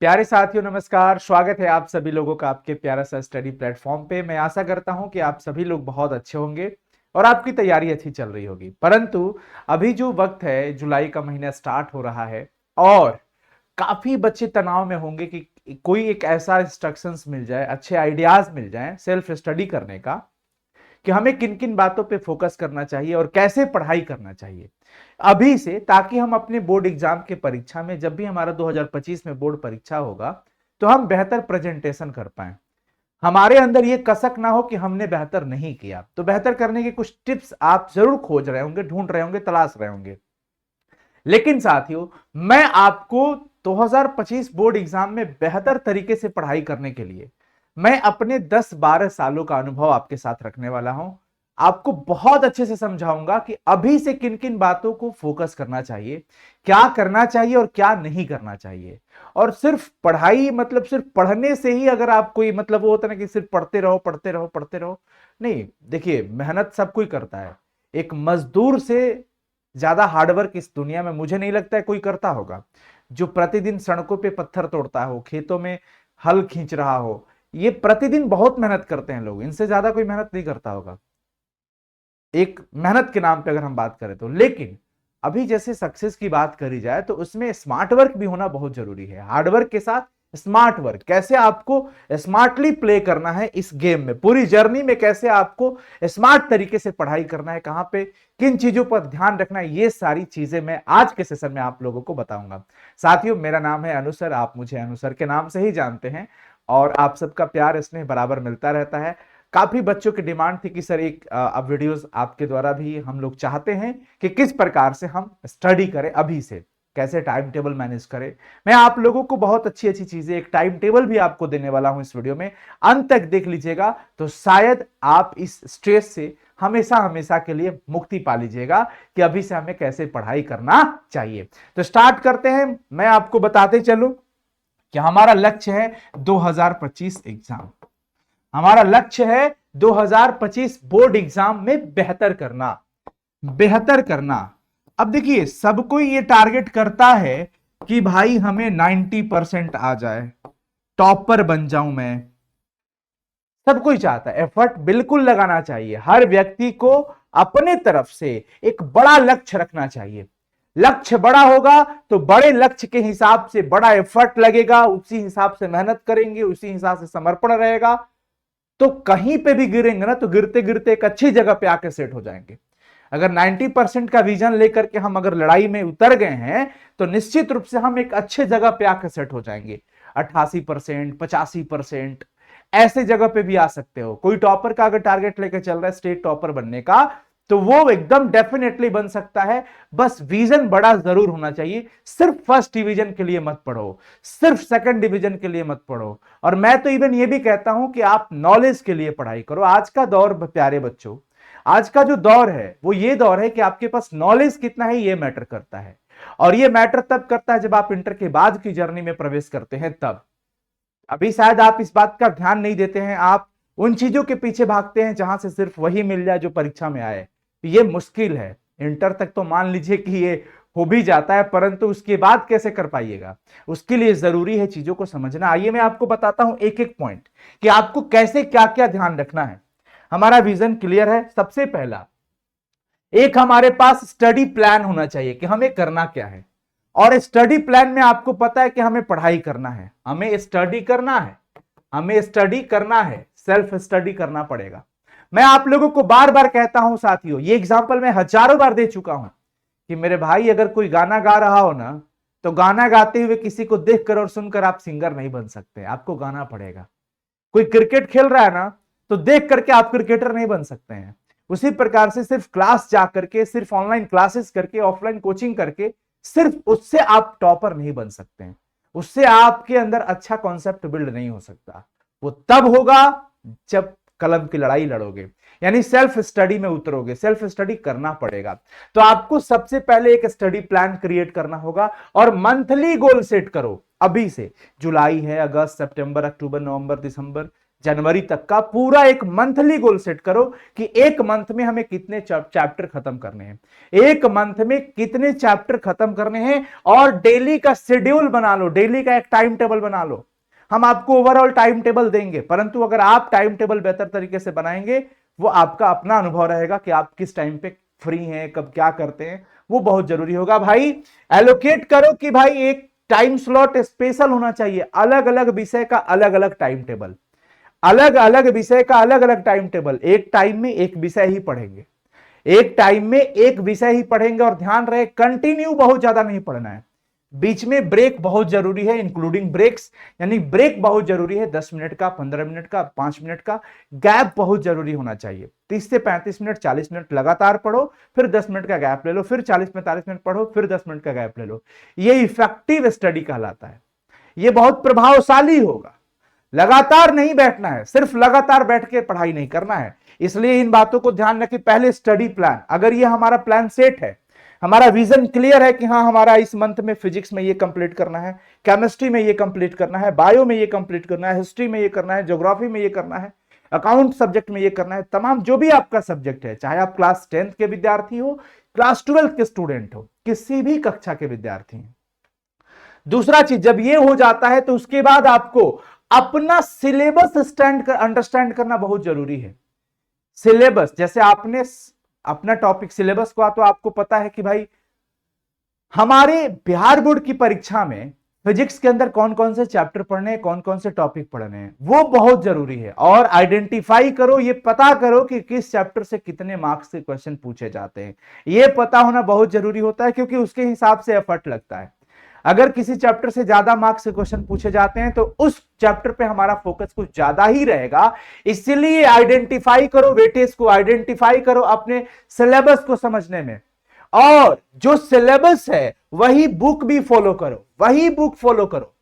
प्यारे साथियों नमस्कार। स्वागत है आप सभी लोगों का आपके प्यारा सा स्टडी प्लेटफॉर्म पे। मैं आशा करता हूं कि आप सभी लोग बहुत अच्छे होंगे और आपकी तैयारी अच्छी चल रही होगी। परंतु अभी जो वक्त है, जुलाई का महीना स्टार्ट हो रहा है और काफी बच्चे तनाव में होंगे कि कोई एक ऐसा इंस्ट्रक्शंस मिल जाए, अच्छे आइडियाज मिल जाए सेल्फ स्टडी करने का कि हमें किन किन बातों पे फोकस करना चाहिए और कैसे पढ़ाई करना चाहिए अभी से, ताकि हम अपने बोर्ड एग्जाम के परीक्षा में, जब भी हमारा 2025 में बोर्ड परीक्षा होगा, तो हम बेहतर प्रेजेंटेशन कर पाए। हमारे अंदर ये कसक ना हो कि हमने बेहतर नहीं किया। तो बेहतर करने के कुछ टिप्स आप जरूर खोज रहे होंगे, ढूंढ रहे होंगे, तलाश रहे होंगे। लेकिन साथियों, मैं आपको 2025 बोर्ड एग्जाम में बेहतर तरीके से पढ़ाई करने के लिए मैं अपने 10-12 सालों का अनुभव आपके साथ रखने वाला हूं। आपको बहुत अच्छे से समझाऊंगा कि अभी से किन किन बातों को फोकस करना चाहिए, क्या करना चाहिए और क्या नहीं करना चाहिए। और सिर्फ पढ़ाई मतलब सिर्फ पढ़ने से ही अगर आप कोई मतलब वो होता है ना कि सिर्फ पढ़ते रहो पढ़ते रहो पढ़ते रहो, नहीं। देखिए, मेहनत सब कोई करता है। एक मजदूर से ज्यादा हार्डवर्क इस दुनिया में मुझे नहीं लगता है कोई करता होगा। जो प्रतिदिन सड़कों पे पत्थर तोड़ता हो, खेतों में हल खींच रहा हो, ये प्रतिदिन बहुत मेहनत करते हैं लोग। इनसे ज्यादा कोई मेहनत नहीं करता होगा एक मेहनत के नाम पे अगर हम बात करें तो। लेकिन अभी जैसे सक्सेस की बात करी जाए तो उसमें स्मार्ट वर्क भी होना बहुत जरूरी है। हार्डवर्क के साथ स्मार्ट वर्क, कैसे आपको स्मार्टली प्ले करना है इस गेम में, पूरी जर्नी में कैसे आपको स्मार्ट तरीके से पढ़ाई करना है, कहां पे किन चीजों पर ध्यान रखना है, ये सारी चीजें मैं आज के सेशन में आप लोगों को बताऊंगा। साथियों, मेरा नाम है अनुसर, आप मुझे अनुसर के नाम से ही जानते हैं और आप सबका प्यार स्नेह बराबर मिलता रहता है। काफी बच्चों की डिमांड थी कि सर एक अब वीडियोस आपके द्वारा भी हम लोग चाहते हैं कि किस प्रकार से हम स्टडी करें, अभी से कैसे टाइम टेबल मैनेज करें। मैं आप लोगों को बहुत अच्छी अच्छी चीजें, एक टाइम टेबल भी आपको देने वाला हूं इस वीडियो में। अंत तक देख लीजिएगा तो शायद आप इस स्ट्रेस से हमेशा हमेशा के लिए मुक्ति पा लीजिएगा कि अभी से हमें कैसे पढ़ाई करना चाहिए। तो स्टार्ट करते हैं। मैं आपको बताते चलूं कि हमारा लक्ष्य है 2025 एग्जाम। हमारा लक्ष्य है 2025 बोर्ड एग्जाम में बेहतर करना, बेहतर करना। अब देखिए, सब कोई ये टारगेट करता है कि भाई हमें 90% आ जाए, टॉपर बन जाऊं मैं। सब कोई चाहता है, एफर्ट बिल्कुल लगाना चाहिए। हर व्यक्ति को अपने तरफ से एक बड़ा लक्ष्य रखना चाहिए। लक्ष्य बड़ा होगा तो बड़े लक्ष्य के हिसाब से बड़ा एफर्ट लगेगा, उसी हिसाब से मेहनत करेंगे, उसी हिसाब से समर्पण रहेगा। तो कहीं पे भी गिरेंगे ना तो गिरते गिरते एक अच्छी जगह पे आके सेट हो जाएंगे। अगर 90% का विजन लेकर के हम अगर लड़ाई में उतर गए हैं तो निश्चित रूप से हम एक अच्छे जगह पे आके सेट हो जाएंगे। 88%, 85% ऐसे जगह पे भी आ सकते हो। कोई टॉपर का अगर टारगेट लेकर चल रहा है स्टेट टॉपर बनने का, तो वो एकदम डेफिनेटली बन सकता है। बस विजन बड़ा जरूर होना चाहिए। सिर्फ फर्स्ट डिवीजन के लिए मत पढ़ो, सिर्फ सेकंड डिवीजन के लिए मत पढ़ो। और मैं तो इवन ये भी कहता हूं कि आप नॉलेज के लिए पढ़ाई करो। आज का दौर, प्यारे बच्चों, आज का जो दौर है वो ये दौर है कि आपके पास नॉलेज कितना है ये मैटर करता है। और ये मैटर तब करता है जब आप इंटर के बाद की जर्नी में प्रवेश करते हैं तब। अभी शायद आप इस बात का ध्यान नहीं देते हैं, आप उन चीजों के पीछे भागते हैं जहां से सिर्फ वही मिल जाए जो परीक्षा में आए। ये मुश्किल है। इंटर तक तो मान लीजिए कि ये हो भी जाता है, परंतु उसके बाद कैसे कर पाइएगा, उसके लिए जरूरी है चीजों को समझना। आइए मैं आपको बताता हूं एक एक पॉइंट कि आपको कैसे क्या क्या ध्यान रखना है। हमारा विजन क्लियर है। सबसे पहला, एक हमारे पास स्टडी प्लान होना चाहिए कि हमें करना क्या है। और स्टडी प्लान में आपको पता है कि हमें पढ़ाई करना है, हमें स्टडी करना है, हमें स्टडी करना है, सेल्फ स्टडी करना पड़ेगा। मैं आप लोगों को बार बार कहता हूं साथियों, ये एग्जांपल मैं हजारों बार दे चुका हूं कि मेरे भाई, अगर कोई गाना गा रहा हो ना, तो गाना गाते हुए किसी को देखकर और सुनकर आप सिंगर नहीं बन सकते, आपको गाना पड़ेगा। कोई क्रिकेट खेल रहा है ना, तो देख करके आप क्रिकेटर नहीं बन सकते हैं। उसी प्रकार से सिर्फ क्लास जा करके, सिर्फ ऑनलाइन क्लासेस करके, ऑफलाइन कोचिंग करके, सिर्फ उससे आप टॉपर नहीं बन सकते हैं। उससे आपके अंदर अच्छा कॉन्सेप्ट बिल्ड नहीं हो सकता। वो तब होगा जब कलम की लड़ाई लड़ोगे, यानी सेल्फ स्टडी में उतरोगे। सेल्फ स्टडी करना पड़ेगा। तो आपको सबसे पहले एक स्टडी प्लान क्रिएट करना होगा और मंथली गोल सेट करो अभी से। जुलाई है, अगस्त, सितंबर, अक्टूबर, नवंबर, दिसंबर, जनवरी तक का पूरा एक मंथली गोल सेट करो कि एक मंथ में हमें कितने चैप्टर खत्म करने हैं, एक मंथ में कितने चैप्टर खत्म करने हैं, और डेली का शेड्यूल बना लो, डेली का एक टाइम टेबल बना लो। हम आपको ओवरऑल टाइम टेबल देंगे, परंतु अगर आप टाइम टेबल बेहतर तरीके से बनाएंगे, वो आपका अपना अनुभव रहेगा कि आप किस टाइम पे फ्री हैं, कब क्या करते हैं, वो बहुत जरूरी होगा। भाई एलोकेट करो कि भाई एक टाइम स्लॉट स्पेशल होना चाहिए, अलग अलग विषय का अलग अलग टाइम टेबल, अलग अलग विषय का अलग अलग टाइम टेबल। एक टाइम में एक विषय ही पढ़ेंगे, एक टाइम में एक विषय ही पढ़ेंगे, और ध्यान रहे कंटिन्यू बहुत ज्यादा नहीं पढ़ना है, बीच में ब्रेक बहुत जरूरी है, इंक्लूडिंग ब्रेक्स, यानी ब्रेक बहुत जरूरी है, 10 मिनट का, 15 मिनट का, 5 मिनट का गैप बहुत जरूरी होना चाहिए। 30 से 35 मिनट, 40 मिनट लगातार पढ़ो, फिर 10 मिनट का गैप ले लो, फिर 40-45 मिनट पढ़ो, फिर 10 मिनट का गैप ले लो। ये इफेक्टिव स्टडी कहलाता है, ये बहुत प्रभावशाली होगा। लगातार नहीं बैठना है, सिर्फ लगातार बैठ के पढ़ाई नहीं करना है। इसलिए इन बातों को ध्यान रखें। पहले स्टडी प्लान, अगर ये हमारा प्लान सेट है, हमारा विजन क्लियर है कि हाँ हमारा इस मंथ में फिजिक्स में ये कंप्लीट करना है, केमिस्ट्री में ये कंप्लीट करना है, बायो में ये कंप्लीट करना है, हिस्ट्री में ये करना है, ज्योग्राफी में ये करना है, अकाउंट सब्जेक्ट में ये करना है, तमाम जो भी आपका सब्जेक्ट है, चाहे आप क्लास 10th के विद्यार्थी हो, क्लास 12th के स्टूडेंट हो, किसी भी कक्षा के विद्यार्थी हैं। दूसरा चीज, जब ये हो जाता है तो उसके बाद आपको अपना सिलेबस अंडरस्टैंड करना बहुत जरूरी है। सिलेबस, जैसे आपने अपना टॉपिक सिलेबस को तो आपको पता है कि भाई हमारे बिहार बोर्ड की परीक्षा में फिजिक्स के अंदर कौन कौन से चैप्टर पढ़ने हैं, कौन कौन से टॉपिक पढ़ने हैं, वो बहुत जरूरी है। और आइडेंटिफाई करो, ये पता करो कि किस चैप्टर से कितने मार्क्स के क्वेश्चन पूछे जाते हैं, ये पता होना बहुत जरूरी होता है, क्योंकि उसके हिसाब से एफर्ट लगता है। अगर किसी चैप्टर से ज्यादा मार्क्स के क्वेश्चन पूछे जाते हैं तो उस चैप्टर पे हमारा फोकस कुछ ज्यादा ही रहेगा। इसलिए आइडेंटिफाई करो वेटेज को, आइडेंटिफाई करो अपने सिलेबस को समझने में, और जो सिलेबस है वही बुक भी फॉलो करो, वही बुक फॉलो करो,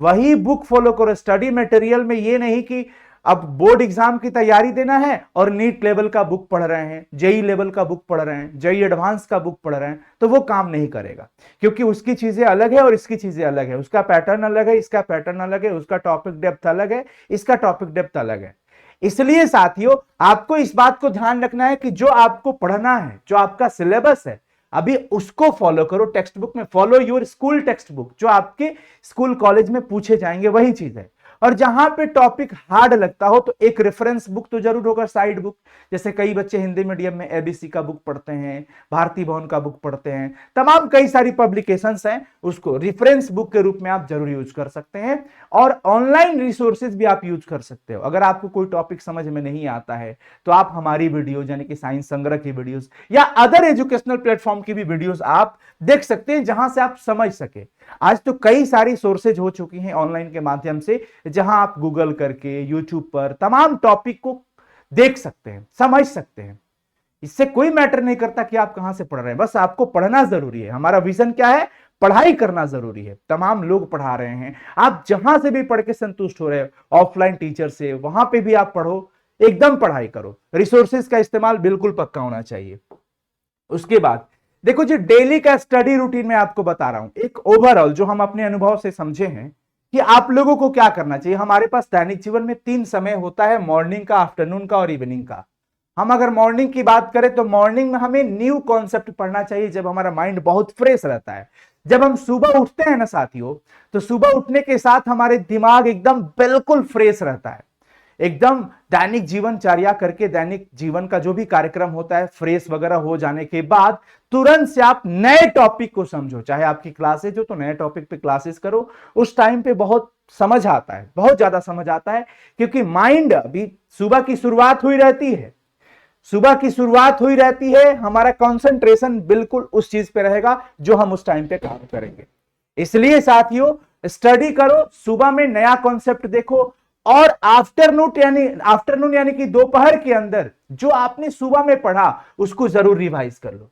वही बुक फॉलो करो। स्टडी मटेरियल में ये नहीं कि अब बोर्ड एग्जाम की तैयारी देना है और नीट लेवल का बुक पढ़ रहे हैं, जेई लेवल का बुक पढ़ रहे हैं, जेई एडवांस का बुक पढ़ रहे हैं, तो वो काम नहीं करेगा, क्योंकि उसकी चीजें अलग है और इसकी चीजें अलग है, उसका पैटर्न अलग है, इसका पैटर्न अलग है, उसका टॉपिक डेप्थ अलग है, इसका टॉपिक डेप्थ अलग है। इसलिए साथियों आपको इस बात को ध्यान रखना है कि जो आपको पढ़ना है, जो आपका सिलेबस है, अभी उसको फॉलो करो। टेक्स्ट बुक में follow your school text book, जो आपके स्कूल कॉलेज में पूछे जाएंगे वही चीज है। और जहां पे टॉपिक हार्ड लगता हो तो एक रेफरेंस बुक तो जरूर होगा, साइड बुक। जैसे कई बच्चे हिंदी मीडियम में एबीसी का बुक पढ़ते हैं, भारती भवन का बुक पढ़ते हैं, तमाम कई सारी पब्लिकेशंस हैं, उसको रेफरेंस बुक के रूप में आप जरूर यूज कर सकते हैं। और ऑनलाइन रिसोर्सेज भी आप यूज कर सकते हो। अगर आपको कोई टॉपिक समझ में नहीं आता है तो आप हमारी वीडियो यानी कि साइंस संग्रह की वीडियोस या अदर एजुकेशनल प्लेटफॉर्म की भी वीडियोस आप देख सकते हैं, जहां से आप समझ सके। आज तो कई सारी सोर्सेज हो चुकी हैं ऑनलाइन के माध्यम से, जहां आप गूगल करके यूट्यूब पर तमाम टॉपिक को देख सकते हैं, समझ सकते हैं। इससे कोई मैटर नहीं करता कि आप कहां से पढ़ रहे हैं, बस आपको पढ़ना जरूरी है। हमारा विजन क्या है? पढ़ाई करना जरूरी है। तमाम लोग पढ़ा रहे हैं, आप जहां से भी पढ़ के संतुष्ट हो रहे हो, ऑफलाइन टीचर से, वहां पे भी आप पढ़ो, एकदम पढ़ाई करो। रिसोर्सेज का इस्तेमाल बिल्कुल पक्का होना चाहिए। उसके बाद देखो जी, डेली का स्टडी रूटीन में आपको बता रहा हूं, एक ओवरऑल जो हम अपने अनुभव से समझे हैं कि आप लोगों को क्या करना चाहिए। हमारे पास दैनिक जीवन में 3 समय होता है, मॉर्निंग का, आफ्टरनून का और इवनिंग का। हम अगर मॉर्निंग की बात करें तो मॉर्निंग में हमें न्यू कॉन्सेप्ट पढ़ना चाहिए, जब हमारा माइंड बहुत फ्रेश रहता है। जब हम सुबह उठते हैं ना साथियों, तो सुबह उठने के साथ हमारे दिमाग एकदम बिल्कुल फ्रेश रहता है, एकदम दैनिक जीवनचर्या करके दैनिक जीवन का जो भी कार्यक्रम होता है फ्रेश वगैरह हो जाने के बाद तुरंत से आप नए टॉपिक को समझो। चाहे आपकी क्लासेज हो तो नए टॉपिक पे क्लासेस करो। उस टाइम पे बहुत समझ आता है, बहुत ज्यादा समझ आता है, क्योंकि माइंड अभी सुबह की शुरुआत हुई रहती है, सुबह की शुरुआत हुई रहती है, हमारा कंसंट्रेशन बिल्कुल उस चीज पे रहेगा जो हम उस टाइम पे काम करेंगे। इसलिए साथियों स्टडी करो, सुबह में नया कॉन्सेप्ट देखो, और आफ्टरनून यानी कि दोपहर के अंदर जो आपने सुबह में पढ़ा उसको जरूर रिवाइज कर लो।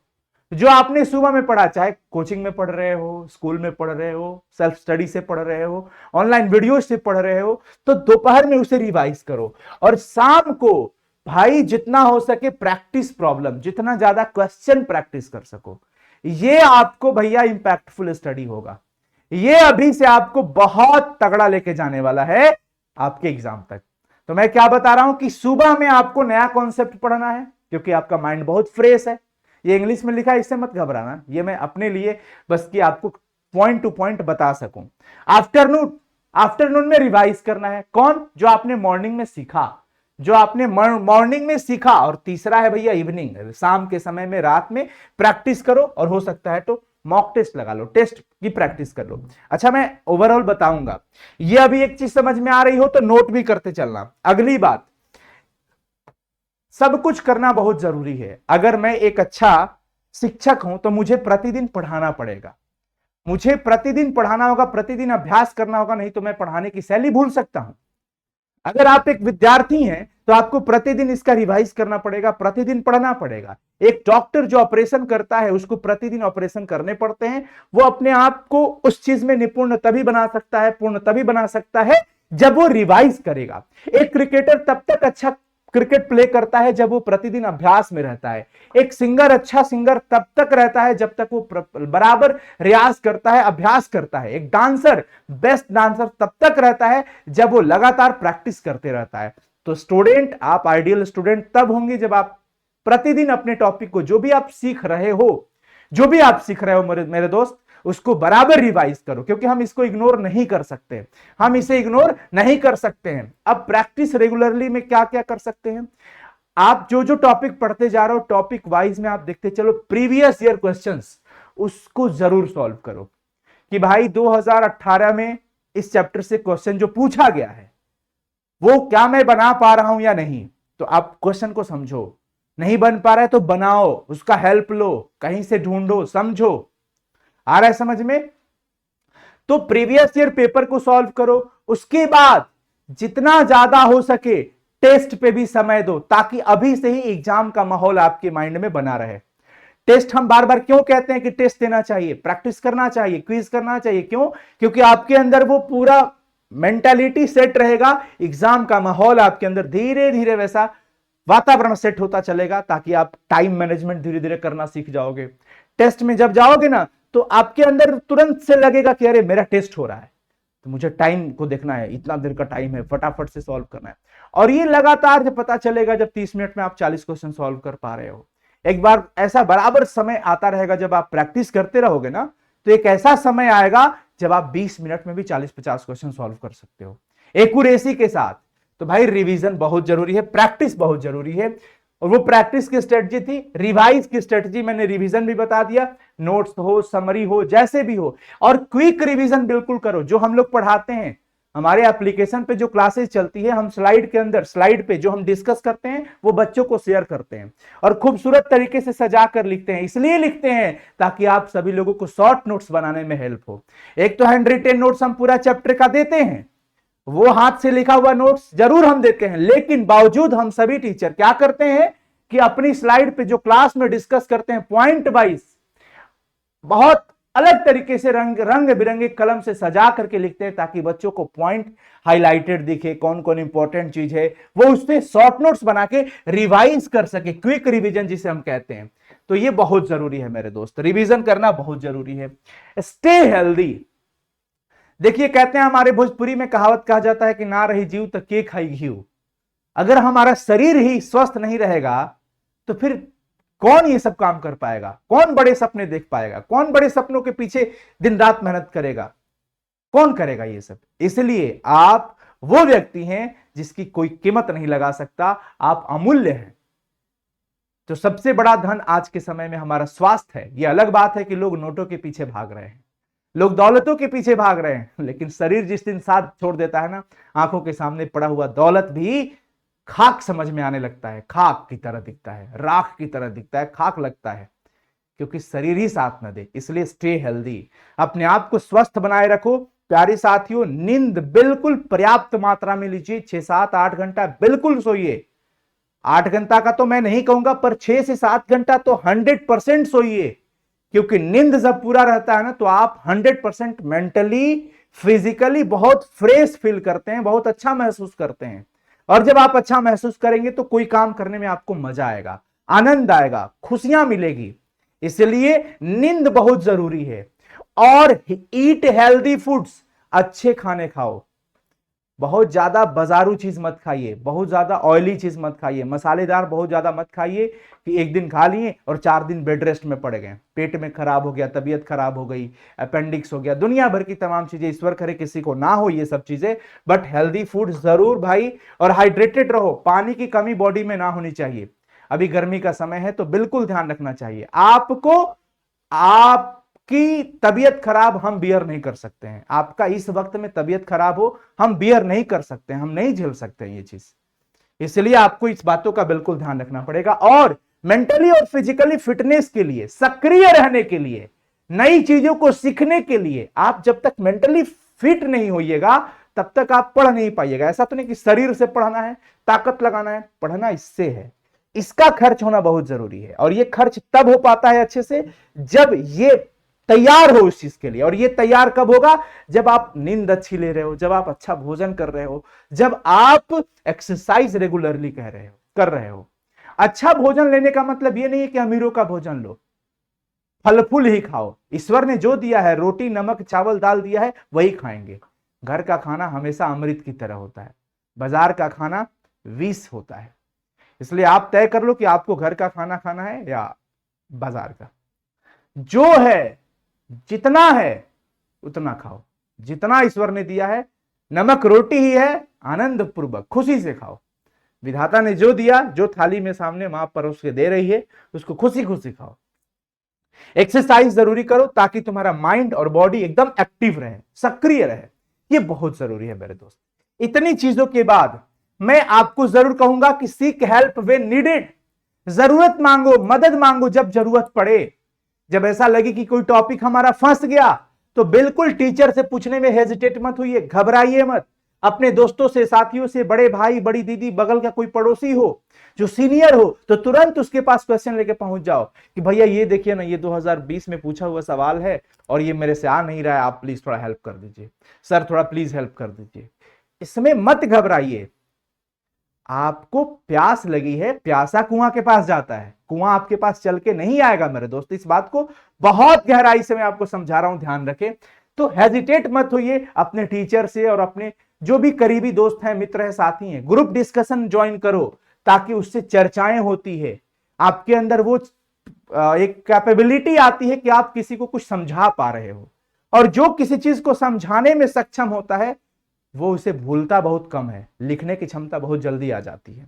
जो आपने सुबह में पढ़ा, चाहे कोचिंग में पढ़ रहे हो, स्कूल में पढ़ रहे हो, सेल्फ स्टडी से पढ़ रहे हो, ऑनलाइन वीडियो से पढ़ रहे हो, तो दोपहर में उसे रिवाइज करो। और शाम को भाई जितना हो सके प्रैक्टिस प्रॉब्लम, जितना ज्यादा क्वेश्चन प्रैक्टिस कर सको, ये आपको भैया इंपैक्टफुल स्टडी होगा। ये अभी से आपको बहुत तगड़ा लेके जाने वाला है आपके एग्जाम तक। तो मैं क्या बता रहा हूं कि सुबह में आपको नया कॉन्सेप्ट पढ़ना है क्योंकि आपका माइंड बहुत फ्रेश है। ये इंग्लिश में लिखा है, इससे मत घबराना, ये मैं अपने लिए बस कि आपको पॉइंट टू पॉइंट बता सकूं। आफ्टरनून, आफ्टरनून में रिवाइज करना है। कौन? जो आपने मॉर्निंग में सीखा, जो आपने मॉर्निंग में सीखा। और तीसरा है भैया इवनिंग, शाम के समय में, रात में प्रैक्टिस करो और हो सकता है तो मॉक टेस्ट लगा लो, टेस्ट की प्रैक्टिस कर लो। अच्छा, मैं ओवरऑल बताऊंगा। ये अभी एक चीज समझ में आ रही हो तो नोट भी करते चलना। अगली बात, सब कुछ करना बहुत जरूरी है। अगर मैं एक अच्छा शिक्षक हूं तो मुझे प्रतिदिन पढ़ाना पड़ेगा, मुझे प्रतिदिन पढ़ाना होगा, प्रतिदिन अभ्यास करना होगा, नहीं तो मैं पढ़ाने की शैली भूल सकता हूं। अगर आप एक विद्यार्थी हैं तो आपको प्रतिदिन इसका रिवाइज करना पड़ेगा, प्रतिदिन पढ़ना पड़ेगा। एक डॉक्टर जो ऑपरेशन करता है उसको प्रतिदिन ऑपरेशन करने पड़ते हैं। वो अपने आप को उस चीज में निपुण तभी बना सकता है, पूर्ण तभी बना सकता है जब वो रिवाइज करेगा। एक क्रिकेटर तब तक अच्छा क्रिकेट प्ले करता है जब वो प्रतिदिन अभ्यास में रहता है। एक सिंगर अच्छा सिंगर तब तक रहता है जब तक वो बराबर रियाज करता है, अभ्यास करता है। एक डांसर बेस्ट डांसर तब तक रहता है जब वो लगातार प्रैक्टिस करते रहता है। तो स्टूडेंट, आप आइडियल स्टूडेंट तब होंगे जब आप प्रतिदिन अपने टॉपिक को, जो भी आप सीख रहे हो, जो भी आप सीख रहे हो मेरे दोस्त, उसको बराबर रिवाइज करो, क्योंकि हम इसको इग्नोर नहीं कर सकते, हम इसे इग्नोर नहीं कर सकते हैं। अब प्रैक्टिस रेगुलरली में क्या क्या कर सकते हैं? आप जो जो टॉपिक पढ़ते जा रहे हो, टॉपिक वाइज में आप देखते चलो, प्रीवियस ईयर क्वेश्चंस उसको जरूर सॉल्व करो कि भाई 2018 में इस चैप्टर से क्वेश्चन जो पूछा गया है वो क्या मैं बना पा रहा हूं या नहीं। तो आप क्वेश्चन को समझो, नहीं बन पा रहा है तो बनाओ, उसका हेल्प लो, कहीं से ढूंढो, समझो। आ रहा है समझ में? तो प्रीवियस ईयर पेपर को सॉल्व करो। उसके बाद जितना ज्यादा हो सके टेस्ट पे भी समय दो, ताकि अभी से ही एग्जाम का माहौल आपके माइंड में बना रहे। टेस्ट हम बार बार क्यों कहते हैं कि टेस्ट देना चाहिए, प्रैक्टिस करना चाहिए, क्विज करना चाहिए? क्यों? क्योंकि आपके अंदर वो पूरा मेंटालिटी सेट रहेगा, एग्जाम का माहौल आपके अंदर धीरे धीरे वैसा वातावरण सेट होता चलेगा, ताकि आप टाइम मैनेजमेंट धीरे धीरे करना सीख जाओगे। टेस्ट में जब जाओगे ना तो आपके अंदर तुरंत से लगेगा कि अरे मेरा टेस्ट हो रहा है, तो मुझे टाइम को देखना है, इतना देर का टाइम है, फटाफट से सॉल्व करना है। और ये लगातार जब पता चलेगा जब 30 मिनट में आप 40 क्वेश्चन सॉल्व कर पा रहे हो। एक बार ऐसा बराबर समय आता रहेगा जब आप प्रैक्टिस करते रहोगे ना, तो एक ऐसा समय आएगा जब आप 20 मिनट में भी 40-50 क्वेश्चन सॉल्व कर सकते हो एक्यूरेसी के साथ। तो भाई रिवीजन बहुत जरूरी है, प्रैक्टिस बहुत जरूरी है। और वो प्रैक्टिस की स्ट्रेटजी थी, रिवाइज की स्ट्रेटजी मैंने रिवीजन भी बता दिया, नोट्स हो, समरी हो, जैसे भी हो। और क्विक रिवीजन बिल्कुल करो। जो हम लोग पढ़ाते हैं, हमारे एप्लीकेशन पे जो क्लासेस चलती है, हम स्लाइड के अंदर, स्लाइड पे जो हम डिस्कस करते हैं वो बच्चों को शेयर करते हैं और खूबसूरत तरीके से सजा कर लिखते हैं। इसलिए लिखते हैं ताकि आप सभी लोगों को शॉर्ट नोट्स बनाने में हेल्प हो। एक तो हैंड रिटेन नोट्स हम पूरा चैप्टर का देते हैं, वो हाथ से लिखा हुआ नोट्स जरूर हम देते हैं, लेकिन बावजूद हम सभी टीचर क्या करते हैं कि अपनी स्लाइड पे जो क्लास में डिस्कस करते हैं पॉइंट वाइज बहुत अलग तरीके से रंग बिरंगे कलम से सजा करके लिखते हैं, ताकि बच्चों को पॉइंट हाईलाइटेड दिखे, कौन कौन इंपॉर्टेंट चीज है, वो उससे शॉर्ट नोट्स बना के रिवाइज कर सके, क्विक रिवीजन जिसे हम कहते हैं। तो ये बहुत जरूरी है मेरे दोस्त, रिवीजन करना बहुत जरूरी है। Stay healthy. देखिए, कहते हैं हमारे भोजपुरी में कहावत कहा जाता है कि ना रही जीव तो के खाई घीव। अगर हमारा शरीर ही स्वस्थ नहीं रहेगा तो फिर कौन ये सब काम कर पाएगा, कौन बड़े सपने देख पाएगा, कौन बड़े सपनों के पीछे दिन रात मेहनत करेगा, कौन करेगा ये सब? इसलिए आप वो व्यक्ति हैं जिसकी कोई कीमत नहीं लगा सकता, आप अमूल्य हैं। तो सबसे बड़ा धन आज के समय में हमारा स्वास्थ्य है। ये अलग बात है कि लोग नोटों के पीछे भाग रहे हैं, लोग दौलतों के पीछे भाग रहे हैं, लेकिन शरीर जिस दिन साथ छोड़ देता है ना, आंखों के सामने पड़ा हुआ दौलत भी खाक समझ में आने लगता है, खाक की तरह दिखता है, राख की तरह दिखता है, खाक लगता है, क्योंकि शरीर ही साथ न दे। इसलिए स्टे हेल्दी, अपने आप को स्वस्थ बनाए रखो। प्यारे साथियों, नींद बिल्कुल पर्याप्त मात्रा में लीजिए, 6-7-8 घंटा बिल्कुल सोइए। 8 घंटा का तो मैं नहीं कहूंगा, पर 6 से 7 घंटा तो 100% सोइए, क्योंकि नींद जब पूरा रहता है ना तो आप 100% मेंटली फिजिकली बहुत फ्रेश फील करते हैं, बहुत अच्छा महसूस करते हैं। और जब आप अच्छा महसूस करेंगे तो कोई काम करने में आपको मजा आएगा, आनंद आएगा, खुशियां मिलेगी। इसलिए नींद बहुत जरूरी है। और ईट हेल्दी फूड्स, अच्छे खाने खाओ। बहुत ज्यादा बाजारू चीज मत खाइए, बहुत ज्यादा ऑयली चीज मत खाइए, मसालेदार बहुत ज्यादा मत खाइए कि एक दिन खा लिए और 4 दिन बेड रेस्ट में पड़ गए, पेट में खराब हो गया, तबीयत खराब हो गई, अपेंडिक्स हो गया, दुनिया भर की तमाम चीजें। ईश्वर करे किसी को ना हो ये सब चीजें, बट हेल्दी फूड जरूर भाई, और हाइड्रेटेड रहो, पानी की कमी बॉडी में ना होनी चाहिए। अभी गर्मी का समय है तो बिल्कुल ध्यान रखना चाहिए आपको। आपकी तबीयत खराब हम बियर नहीं कर सकते हैं, आपका इस वक्त में तबीयत खराब हो हम बियर नहीं कर सकते, हम नहीं झेल सकते ये चीज। इसलिए आपको इस बातों का बिल्कुल ध्यान रखना पड़ेगा। और मेंटली और फिजिकली फिटनेस के लिए, सक्रिय रहने के लिए, नई चीजों को सीखने के लिए, आप जब तक मेंटली फिट नहीं होइएगा तब तक आप पढ़ नहीं पाइएगा। ऐसा तो नहीं कि शरीर से पढ़ना है, ताकत लगाना है, पढ़ना इससे है। इसका खर्च होना बहुत जरूरी है, और ये खर्च तब हो पाता है अच्छे से जब ये तैयार हो उस चीज के लिए। और ये तैयार कब होगा? जब आप नींद अच्छी ले रहे हो, जब आप अच्छा भोजन कर रहे हो, जब आप एक्सरसाइज रेगुलरली कर रहे हो। अच्छा भोजन लेने का मतलब ये नहीं है कि अमीरों का भोजन लो, फल फूल ही खाओ। ईश्वर ने जो दिया है, रोटी नमक चावल दाल दिया है, वही खाएंगे। घर का खाना हमेशा अमृत की तरह होता है, बाजार का खाना विष होता है। इसलिए आप तय कर लो कि आपको घर का खाना खाना है या बाजार का। जो है, जितना है उतना खाओ, जितना ईश्वर ने दिया है। नमक रोटी ही है, आनंद पूर्वक खुशी से खाओ। विधाता ने जो दिया, जो थाली में सामने मां परोस के दे रही है, उसको खुशी खुशी खाओ। एक्सरसाइज जरूरी करो ताकि तुम्हारा माइंड और बॉडी एकदम एक्टिव रहे, सक्रिय रहे। ये बहुत जरूरी है मेरे दोस्त। इतनी चीजों के बाद मैं आपको जरूर कहूंगा कि सीक हेल्प व्हेन नीडेड। जरूरत मांगो, मदद मांगो जब जरूरत पड़े। जब ऐसा लगे कि कोई टॉपिक हमारा फंस गया तो बिल्कुल टीचर से पूछने में हेजिटेट मत होइए, घबराइए मत। अपने दोस्तों से, साथियों से, बड़े भाई बड़ी दीदी, बगल का कोई पड़ोसी हो जो सीनियर हो तो तुरंत उसके पास क्वेश्चन लेके पहुंच जाओ कि भैया ये देखिए ना, ये 2020 में पूछा हुआ सवाल है और ये मेरे से आ नहीं रहा है, आप प्लीज थोड़ा हेल्प कर दीजिए, सर थोड़ा प्लीज हेल्प कर दीजिए। इसमें मत घबराइए। आपको प्यास लगी है, प्यासा कुआं के पास जाता है, कुआं आपके पास चल के नहीं आएगा मेरे दोस्त। इस बात को बहुत गहराई से मैं आपको समझा रहा हूं, ध्यान रखें। तो हेजिटेट मत होइए। अपने टीचर से और अपने जो भी करीबी दोस्त हैं, मित्र हैं, साथी हैं, ग्रुप डिस्कशन ज्वाइन करो ताकि उससे चर्चाएं होती है। आपके अंदर वो एक कैपेबिलिटी आती है कि आप किसी को कुछ समझा पा रहे हो। और जो किसी चीज को समझाने में सक्षम होता है वो उसे भूलता बहुत कम है, लिखने की क्षमता बहुत जल्दी आ जाती है।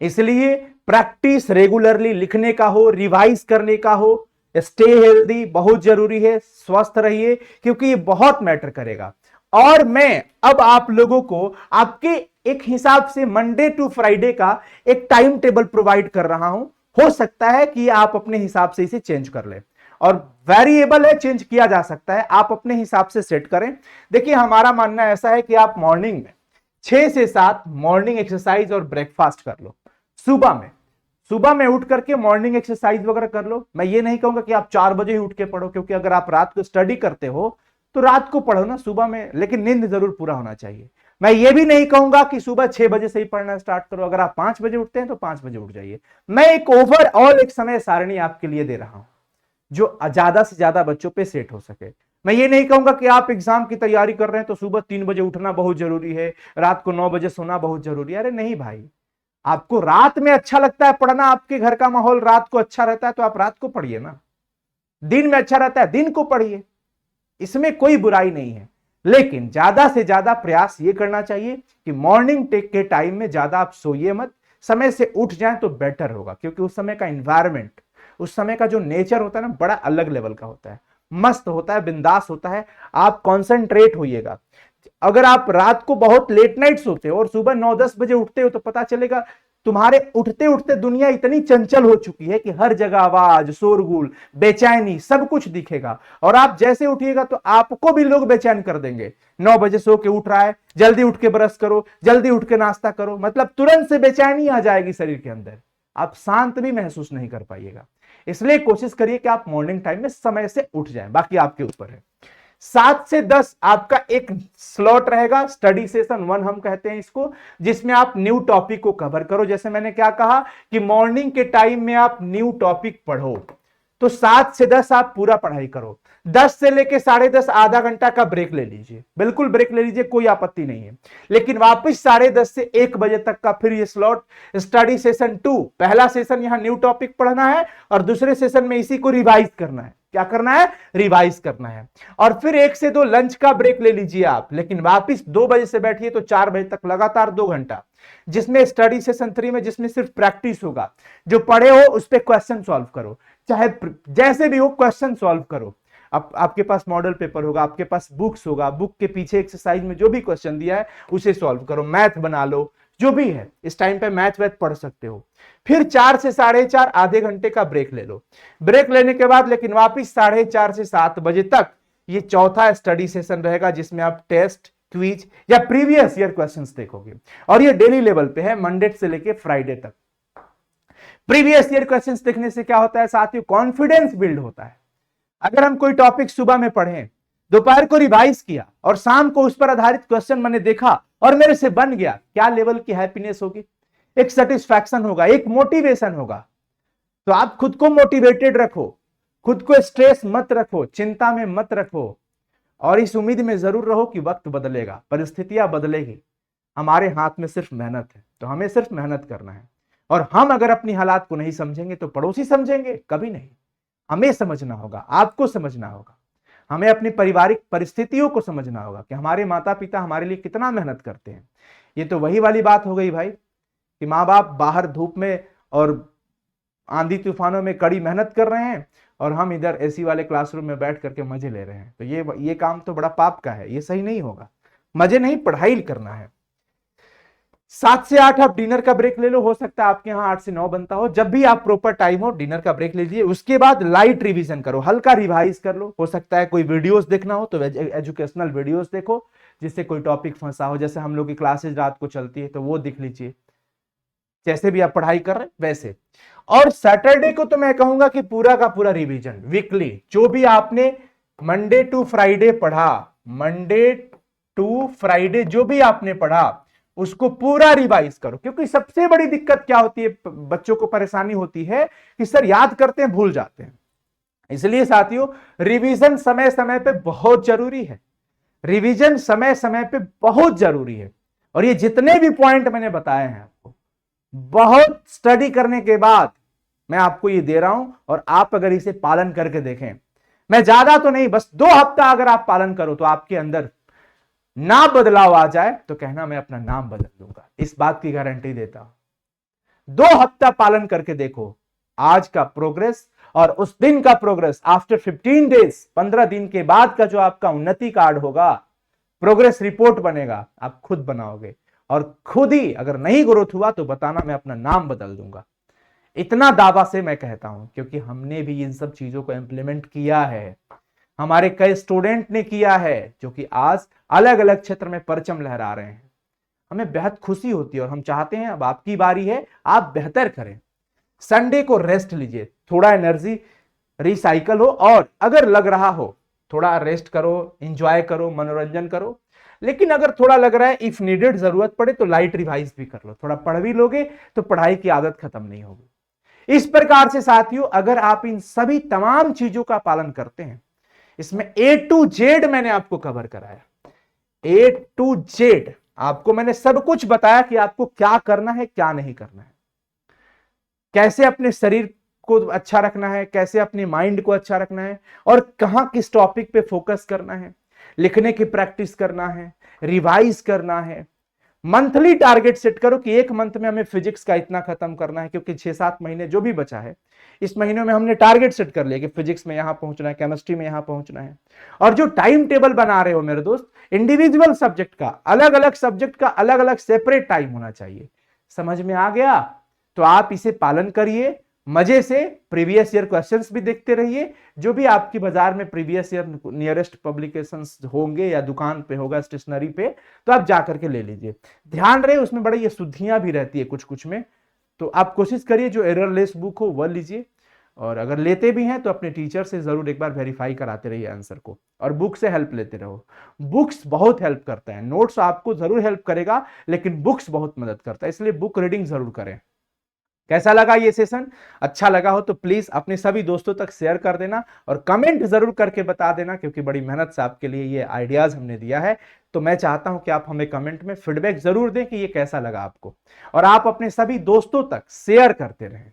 इसलिए प्रैक्टिस रेगुलरली लिखने का हो, रिवाइज करने का हो। स्टे हेल्दी बहुत जरूरी है, स्वस्थ रहिए क्योंकि ये बहुत मैटर करेगा। और मैं अब आप लोगों को आपके एक हिसाब से मंडे टू फ्राइडे का एक टाइम टेबल प्रोवाइड कर रहा हूं। हो सकता है कि आप अपने हिसाब से इसे चेंज कर लें, और वेरिएबल है, चेंज किया जा सकता है, आप अपने हिसाब से सेट करें। देखिए हमारा मानना ऐसा है कि आप मॉर्निंग में 6 से 7 मॉर्निंग एक्सरसाइज और ब्रेकफास्ट कर लो। सुबह में उठ करके मॉर्निंग एक्सरसाइज वगैरह कर लो। मैं ये नहीं कहूंगा कि आप 4 बजे ही उठ के पढ़ो, क्योंकि अगर आप रात को स्टडी करते हो तो रात को पढ़ो ना, सुबह में, लेकिन नींद जरूर पूरा होना चाहिए। मैं ये भी नहीं कहूंगा कि सुबह 6 बजे से ही पढ़ना स्टार्ट करो। अगर आप 5 बजे उठते हैं तो 5 बजे उठ जाइए। मैं एक ओवरऑल एक समय सारणी आपके लिए दे रहा हूं जो ज्यादा से ज्यादा बच्चों पे सेट हो सके। मैं ये नहीं कहूंगा कि आप एग्जाम की तैयारी कर रहे हैं तो सुबह 3 बजे उठना बहुत जरूरी है, रात को 9 बजे सोना बहुत जरूरी है। अरे नहीं भाई, आपको रात में अच्छा लगता है पढ़ना, आपके घर का माहौल रात को अच्छा रहता है तो आप रात को पढ़िए ना। दिन में अच्छा रहता है, दिन को पढ़िए, इसमें कोई बुराई नहीं है। लेकिन ज्यादा से ज्यादा प्रयास ये करना चाहिए कि मॉर्निंग टेक के टाइम में ज्यादा आप सोइए मत, समय से उठ जाएं तो बेटर होगा। क्योंकि उस समय का एनवायरमेंट, उस समय का जो नेचर होता है ना, बड़ा अलग लेवल का होता है, मस्त होता है, बिंदास होता है। आप कॉन्सेंट्रेट होइएगा। अगर आप रात को बहुत लेट नाइट सोते हो और सुबह 9-10 बजे उठते हो तो पता चलेगा तुम्हारे उठते उठते दुनिया इतनी चंचल हो चुकी है कि हर जगह आवाज, शोरगुल, बेचैनी सब कुछ दिखेगा। और आप जैसे उठिएगा तो आपको भी लोग बेचैन कर देंगे। 9 बजे सो के उठ रहा है, जल्दी उठ के ब्रश करो, जल्दी उठ के नाश्ता करो, मतलब तुरंत से बेचैनी आ जाएगी शरीर के अंदर, आप शांत भी महसूस नहीं कर पाइएगा। इसलिए कोशिश करिए कि आप मॉर्निंग टाइम में समय से उठ जाएं, बाकी आपके ऊपर है। 7 से 10 आपका एक स्लॉट रहेगा, स्टडी सेशन 1 हम कहते हैं इसको, जिसमें आप न्यू टॉपिक को कवर करो। जैसे मैंने क्या कहा कि मॉर्निंग के टाइम में आप न्यू टॉपिक पढ़ो, तो 7 से 10 आप पूरा पढ़ाई करो, 10 से लेके 10:30 आधा घंटा का ब्रेक ले लीजिए, बिल्कुल ब्रेक ले लीजिए, कोई आपत्ति नहीं है। लेकिन वापस 10:30 से 1 बजे तक का फिर ये स्लॉट स्टडी सेशन 2, पहला सेशन यहां न्यू टॉपिक पढ़ना है और दूसरे सेशन में इसी को रिवाइज करना है। क्या करना है? रिवाइज करना है। और फिर 1 से 2 लंच का ब्रेक ले लीजिए आप, लेकिन वापस 2 बजे से बैठिए तो 4 बजे तक लगातार 2 घंटा, जिसमें स्टडी सेशन 3 में जिसमें सिर्फ प्रैक्टिस होगा। जो पढ़े हो उस पर क्वेश्चन सॉल्व करो, चाहे जैसे भी हो क्वेश्चन सॉल्व करो। आपके पास मॉडल पेपर होगा, आपके पास बुक्स होगा, बुक के पीछे एक्सरसाइज में जो भी क्वेश्चन दिया है उसे सॉल्व करो, मैथ बना लो, जो भी है। इस टाइम पे मैथ वैथ पढ़ सकते हो। फिर 4 से 4:30 आधे घंटे का ब्रेक ले लो। ब्रेक लेने के बाद लेकिन वापिस 4:30 से 7 बजे तक ये चौथा स्टडी सेशन रहेगा, जिसमें आप टेस्ट, क्विज या प्रीवियस ईयर क्वेश्चंस देखोगे। और ये डेली लेवल पे है, मंडे से लेके फ्राइडे तक। प्रीवियस ईयर क्वेश्चंस देखने से क्या होता है साथियों? कॉन्फिडेंस बिल्ड होता है। अगर हम कोई टॉपिक सुबह में पढ़ें, दोपहर को रिवाइज किया और शाम को उस पर आधारित क्वेश्चन मैंने देखा और मेरे से बन गया, क्या लेवल की हैप्पीनेस होगी? एक सेटिस्फैक्शन होगा, एक मोटिवेशन होगा। तो आप खुद को मोटिवेटेड रखो, खुद को स्ट्रेस मत रखो, चिंता में मत रखो, और इस उम्मीद में जरूर रहो कि वक्त बदलेगा, परिस्थितियां बदलेगी। हमारे हाथ में सिर्फ मेहनत है, तो हमें सिर्फ मेहनत करना है। और हम अगर अपनी हालात को नहीं समझेंगे तो पड़ोसी समझेंगे? कभी नहीं। हमें समझना होगा, आपको समझना होगा, हमें अपनी पारिवारिक परिस्थितियों को समझना होगा कि हमारे माता पिता हमारे लिए कितना मेहनत करते हैं। ये तो वही वाली बात हो गई भाई कि माँ बाप बाहर धूप में और आंधी तूफानों में कड़ी मेहनत कर रहे हैं और हम इधर एसी वाले क्लासरूम में बैठ करके मजे ले रहे हैं। तो ये काम तो बड़ा पाप का है, ये सही नहीं होगा। मजे नहीं, पढ़ाई करना है। 7 से 8 आप डिनर का ब्रेक ले लो, हो सकता है आपके यहाँ 8 से 9 बनता हो। जब भी आप प्रॉपर टाइम हो डिनर का ब्रेक ले लीजिए। उसके बाद लाइट रिवीजन करो, हल्का रिवाइज कर लो। हो सकता है कोई वीडियोस देखना हो तो एजुकेशनल वीडियोस देखो, जिससे कोई टॉपिक फंसा हो। जैसे हम लोग की क्लासेज रात को चलती है तो वो देख लीजिए, जैसे भी आप पढ़ाई कर रहे हैं वैसे। और सैटरडे को तो मैं कहूंगा कि पूरा का पूरा रिवीजन, वीकली जो भी आपने मंडे टू फ्राइडे पढ़ा, मंडे टू फ्राइडे जो भी आपने पढ़ा उसको पूरा रिवाइज करो। क्योंकि सबसे बड़ी दिक्कत क्या होती है, बच्चों को परेशानी होती है कि सर याद करते हैं भूल जाते हैं। इसलिए साथियों रिवीजन समय समय पे बहुत जरूरी है, रिवीजन समय समय पे बहुत जरूरी है। और ये जितने भी पॉइंट मैंने बताए हैं आपको, बहुत स्टडी करने के बाद मैं आपको ये दे रहा हूं, और आप अगर इसे पालन करके देखें, मैं ज्यादा तो नहीं, बस 2 हफ्ता अगर आप पालन करो तो आपके अंदर ना बदलाव आ जाए तो कहना मैं अपना नाम बदल दूंगा, इस बात की गारंटी देता हूं। 2 हफ्ता पालन करके देखो, आज का प्रोग्रेस और उस दिन का प्रोग्रेस आफ्टर 15 डेज, 15 दिन के बाद का जो आपका उन्नति कार्ड होगा, प्रोग्रेस रिपोर्ट बनेगा, आप खुद बनाओगे। और खुद ही अगर नहीं ग्रोथ हुआ तो बताना मैं अपना नाम बदल दूंगा। इतना दावा से मैं कहता हूं क्योंकि हमने भी इन सब चीजों को इंप्लीमेंट किया है, हमारे कई स्टूडेंट ने किया है जो कि आज अलग अलग क्षेत्र में परचम लहरा रहे हैं। हमें बेहद खुशी होती है और हम चाहते हैं अब आपकी बारी है, आप बेहतर करें। संडे को रेस्ट लीजिए, थोड़ा एनर्जी रिसाइकल हो, और अगर लग रहा हो थोड़ा रेस्ट करो, एंजॉय करो, मनोरंजन करो। लेकिन अगर थोड़ा लग रहा है इफ नीडेड जरूरत पड़े तो लाइट रिवाइज भी कर लो। थोड़ा पढ़ भी लोगे तो पढ़ाई की आदत खत्म नहीं होगी। इस प्रकार से साथियों अगर आप इन सभी तमाम चीजों का पालन करते हैं, इसमें A to Z मैंने आपको कवर कराया, A to Z आपको मैंने सब कुछ बताया कि आपको क्या करना है, क्या नहीं करना है, कैसे अपने शरीर को अच्छा रखना है, कैसे अपने माइंड को अच्छा रखना है, और कहां किस टॉपिक पे फोकस करना है, लिखने की प्रैक्टिस करना है, रिवाइज करना है। मंथली टारगेट सेट करो कि 1 मंथ में हमें फिजिक्स का इतना खत्म करना है, क्योंकि 6-7 महीने जो भी बचा है इस महीनों में हमने टारगेट सेट कर लिया कि फिजिक्स में यहां पहुंचना है, केमिस्ट्री में यहां पहुंचना है। और जो टाइम टेबल बना रहे हो मेरे दोस्त, इंडिविजुअल सब्जेक्ट का, अलग अलग सब्जेक्ट का अलग अलग सेपरेट टाइम होना चाहिए। समझ में आ गया? तो आप इसे पालन करिए, मजे से प्रीवियस ईयर क्वेश्चंस भी देखते रहिए। जो भी आपकी बाजार में प्रीवियस ईयर नियरेस्ट पब्लिकेशंस होंगे या दुकान पे होगा स्टेशनरी पे, तो आप जाकर के ले लीजिए। ध्यान रहे उसमें बड़ी ये शुद्धियां भी रहती है कुछ कुछ में, तो आप कोशिश करिए जो एररलेस बुक हो वह लीजिए। और अगर लेते भी हैं तो अपने टीचर से जरूर एक बार वेरीफाई कराते रहिए आंसर को, और बुक से हेल्प लेते रहो। बुक्स बहुत हेल्प करता है, नोट्स आपको जरूर हेल्प करेगा लेकिन बुक्स बहुत मदद करता है, इसलिए बुक रीडिंग जरूर करें। कैसा लगा ये सेशन? अच्छा लगा हो तो प्लीज अपने सभी दोस्तों तक शेयर कर देना और कमेंट जरूर करके बता देना, क्योंकि बड़ी मेहनत से आपके लिए ये आइडियाज हमने दिया है। तो मैं चाहता हूं कि आप हमें कमेंट में फीडबैक जरूर दें कि ये कैसा लगा आपको, और आप अपने सभी दोस्तों तक शेयर करते रहें।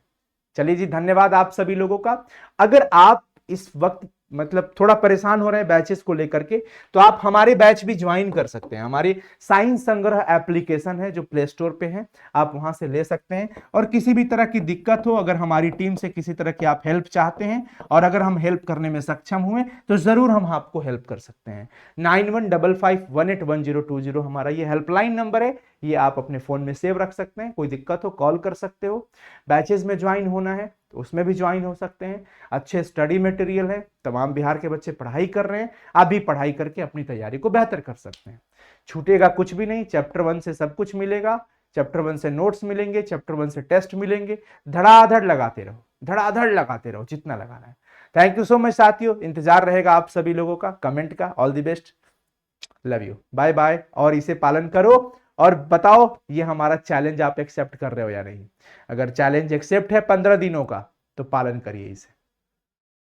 चलिए जी, धन्यवाद आप सभी लोगों का। अगर आप इस वक्त मतलब थोड़ा परेशान हो रहे हैं बैचेस को लेकर के, तो आप हमारे बैच भी ज्वाइन कर सकते हैं। हमारी साइंस संग्रह एप्लीकेशन है जो प्ले स्टोर पे है, आप वहां से ले सकते हैं। और किसी भी तरह की दिक्कत हो, अगर हमारी टीम से किसी तरह की आप हेल्प चाहते हैं और अगर हम हेल्प करने में सक्षम हुए तो जरूर हम आपको हेल्प कर सकते हैं। 9155181020 हमारा ये हेल्पलाइन नंबर है, ये आप अपने फोन में सेव रख सकते हैं। कोई दिक्कत हो कॉल कर सकते हो। बैचेस में ज्वाइन होना है तो उसमें भी ज्वाइन हो सकते हैं। अच्छे स्टडी मटेरियल है, तमाम बिहार के बच्चे पढ़ाई कर रहे हैं, आप भी पढ़ाई करके अपनी तैयारी को बेहतर कर सकते हैं। छूटेगा कुछ भी नहीं, चैप्टर 1 से सब कुछ मिलेगा। चैप्टर 1 से नोट्स मिलेंगे, चैप्टर 1 से टेस्ट मिलेंगे। धड़ाधड़ लगाते रहो, धड़ाधड़ लगाते रहो जितना लगाना है। थैंक यू सो मच साथियों, इंतजार रहेगा आप सभी लोगों का कमेंट का। All the best, love you, bye bye. और इसे पालन करो और बताओ ये हमारा चैलेंज आप एक्सेप्ट कर रहे हो या नहीं। अगर चैलेंज एक्सेप्ट है 15 दिनों का तो पालन करिए इसे।